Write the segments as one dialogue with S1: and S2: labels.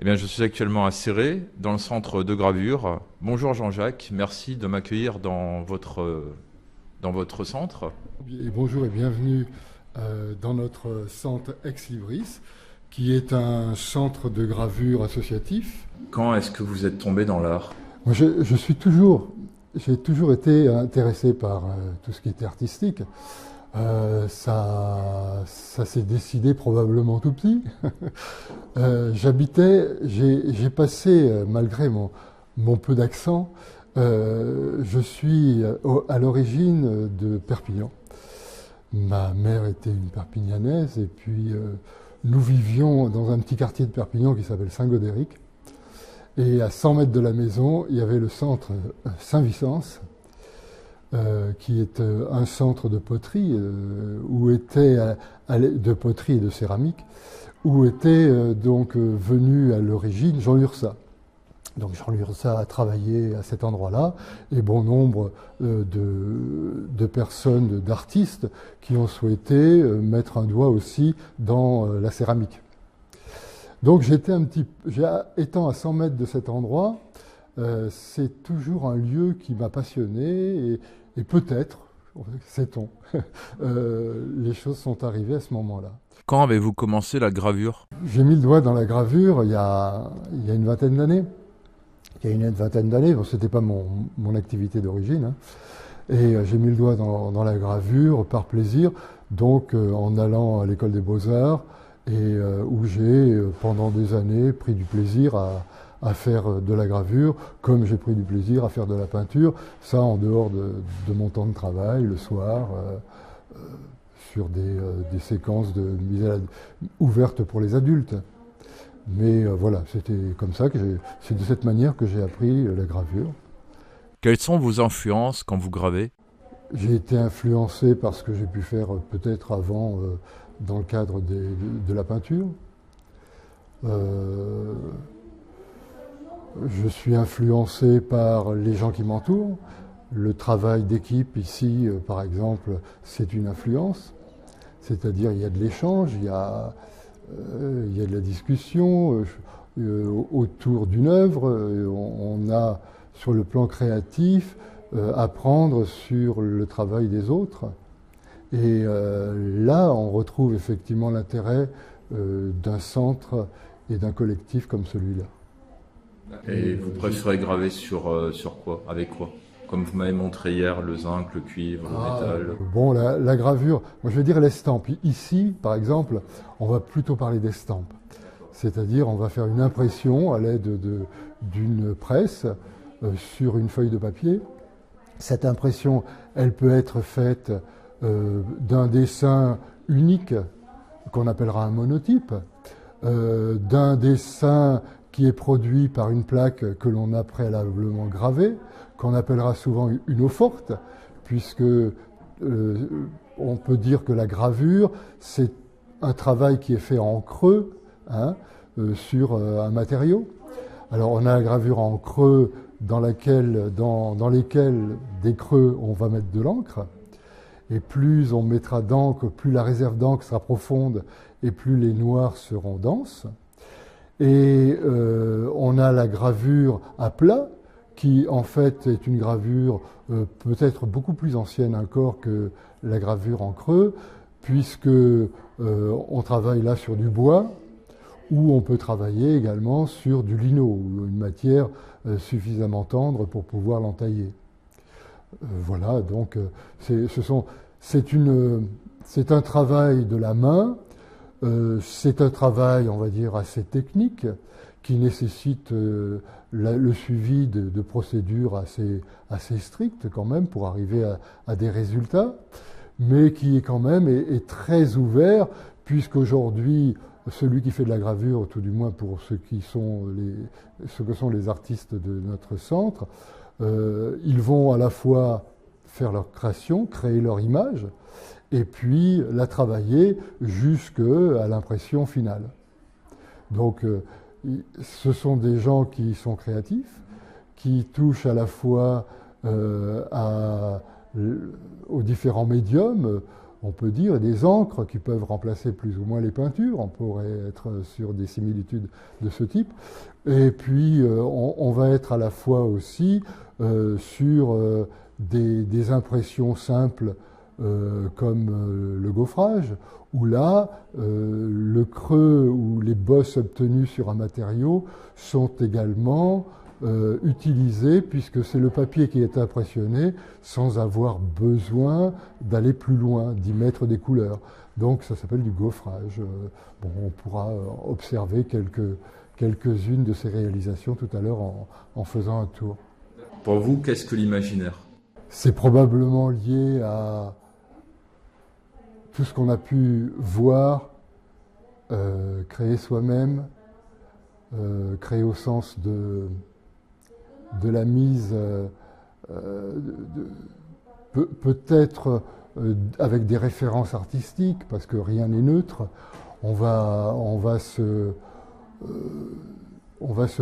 S1: Eh bien, je suis actuellement à Céré, dans le centre de gravure. Bonjour Jean-Jacques, merci de m'accueillir dans votre centre.
S2: Et bonjour et bienvenue dans notre centre Ex Libris, qui est un centre de gravure associatif.
S1: Quand est-ce que vous êtes tombé dans l'art?
S2: Moi, j'ai toujours été intéressé par tout ce qui était artistique. Ça s'est décidé probablement tout petit. J'ai passé, malgré mon peu d'accent, je suis à l'origine de Perpignan. Ma mère était une Perpignanaise et puis nous vivions dans un petit quartier de Perpignan qui s'appelle Saint-Gaudéric. Et à 100 mètres de la maison, il y avait le centre Saint-Vicence, qui est un centre de poterie, de poterie et de céramique, où était donc venu à l'origine Jean Lurçat. Donc Jean Lurçat a travaillé à cet endroit-là, et bon nombre de personnes, d'artistes, qui ont souhaité mettre un doigt aussi dans la céramique. Donc étant à 100 mètres de cet endroit, c'est toujours un lieu qui m'a passionné, et peut-être, sait-on, les choses sont arrivées à ce moment-là.
S1: Quand avez-vous commencé la gravure?
S2: J'ai mis le doigt dans la gravure il y a une vingtaine d'années. Bon, c'était pas mon activité d'origine, hein. Et j'ai mis le doigt dans la gravure par plaisir, donc en allant à l'école des Beaux-Arts, et où j'ai pendant des années pris du plaisir à faire de la gravure, comme j'ai pris du plaisir à faire de la peinture, ça en dehors de mon temps de travail, le soir, sur des séquences ouvertes pour les adultes. Mais voilà, c'était comme ça c'est de cette manière que j'ai appris la gravure.
S1: Quelles sont vos influences quand vous gravez?
S2: J'ai été influencé par ce que j'ai pu faire peut-être avant dans le cadre de la peinture. Je suis influencé par les gens qui m'entourent. Le travail d'équipe ici, par exemple, c'est une influence. C'est-à-dire il y a de l'échange, il y a de la discussion autour d'une œuvre. On a, sur le plan créatif, apprendre sur le travail des autres. Et là, on retrouve effectivement l'intérêt d'un centre et d'un collectif comme celui-là.
S1: Et vous préférez graver sur quoi? Avec quoi? Comme vous m'avez montré hier, le zinc, le cuivre, le métal.
S2: Bon, la gravure, moi je veux dire l'estampe. Ici, par exemple, on va plutôt parler d'estampe. C'est-à-dire, on va faire une impression à l'aide d'une presse sur une feuille de papier. Cette impression, elle peut être faite d'un dessin unique, qu'on appellera un monotype, d'un dessin qui est produit par une plaque que l'on a préalablement gravée, qu'on appellera souvent une eau forte, puisque on peut dire que la gravure, c'est un travail qui est fait en creux, hein, sur un matériau. Alors on a la gravure en creux dans lesquels des creux on va mettre de l'encre, et plus on mettra d'encre, plus la réserve d'encre sera profonde et plus les noirs seront denses. Et on a la gravure à plat, qui en fait est une gravure peut-être beaucoup plus ancienne encore que la gravure en creux, puisque on travaille là sur du bois, ou on peut travailler également sur du lino, une matière suffisamment tendre pour pouvoir l'entailler. Voilà, donc c'est un travail de la main, c'est un travail, on va dire, assez technique, qui nécessite le suivi de procédures assez strictes quand même pour arriver à des résultats, mais qui est quand même est très ouvert, puisqu'aujourd'hui, celui qui fait de la gravure, tout du moins pour ceux que sont les artistes de notre centre, ils vont à la fois faire leur création, créer leur image, et puis la travailler jusqu'à l'impression finale. Donc ce sont des gens qui sont créatifs, qui touchent à la fois aux différents médiums, on peut dire, et des encres qui peuvent remplacer plus ou moins les peintures. On pourrait être sur des similitudes de ce type. Et puis, on va être à la fois aussi sur des impressions simples comme le gaufrage, où là, le creux ou les bosses obtenues sur un matériau sont également utilisés, puisque c'est le papier qui est impressionné sans avoir besoin d'aller plus loin, d'y mettre des couleurs. Donc ça s'appelle du gaufrage. Bon, on pourra observer quelques-unes de ces réalisations tout à l'heure en faisant un tour.
S1: Pour vous, qu'est-ce que l'imaginaire?
S2: C'est probablement lié à tout ce qu'on a pu voir, créer soi-même, créer au sens de la mise, peut-être avec des références artistiques, parce que rien n'est neutre. On va se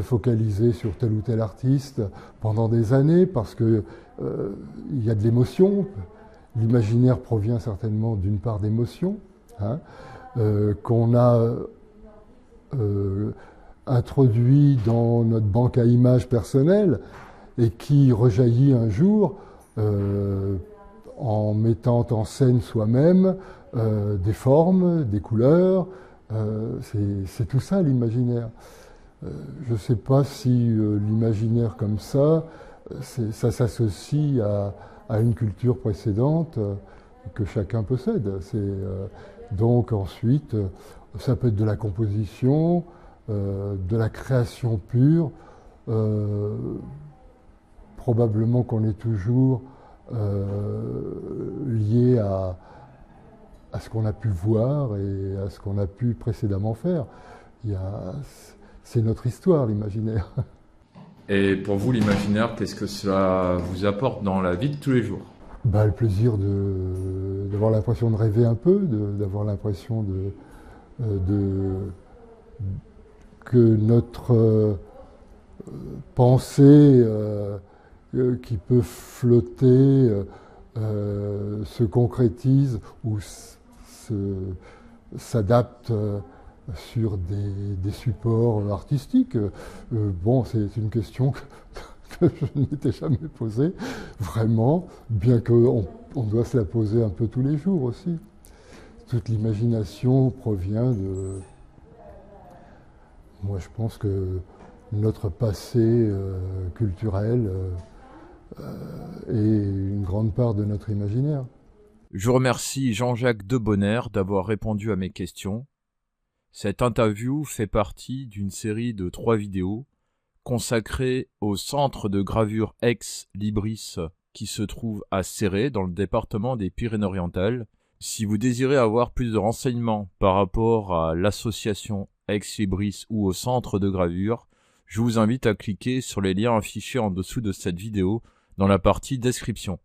S2: focaliser sur tel ou tel artiste pendant des années, parce que il y a de l'émotion. L'imaginaire provient certainement d'une part d'émotion, hein, qu'on a introduit dans notre banque à images personnelle et qui rejaillit un jour en mettant en scène soi-même des formes, des couleurs. C'est tout ça l'imaginaire. Je ne sais pas si l'imaginaire comme ça s'associe à une culture précédente que chacun possède. Donc ensuite, ça peut être de la composition, de la création pure. Probablement qu'on est toujours lié à ce qu'on a pu voir et à ce qu'on a pu précédemment faire. C'est notre histoire, l'imaginaire.
S1: Et pour vous, l'imaginaire, qu'est-ce que cela vous apporte dans la vie de tous les jours?
S2: Le plaisir d'avoir l'impression de rêver un peu, d'avoir l'impression que notre pensée qui peut flotter se concrétise ou s'adapte sur des supports artistiques. Bon, c'est une question que je ne m'étais jamais posée, vraiment, bien qu'on doit se la poser un peu tous les jours aussi. Toute l'imagination provient de... Moi, je pense que notre passé culturel est une grande part de notre imaginaire.
S1: Je remercie Jean-Jacques Debonner d'avoir répondu à mes questions. Cette interview fait partie d'une série de 3 vidéos consacrée au centre de gravure Ex Libris qui se trouve à Céret dans le département des Pyrénées-Orientales. Si vous désirez avoir plus de renseignements par rapport à l'association Ex Libris ou au centre de gravure, je vous invite à cliquer sur les liens affichés en dessous de cette vidéo dans la partie description.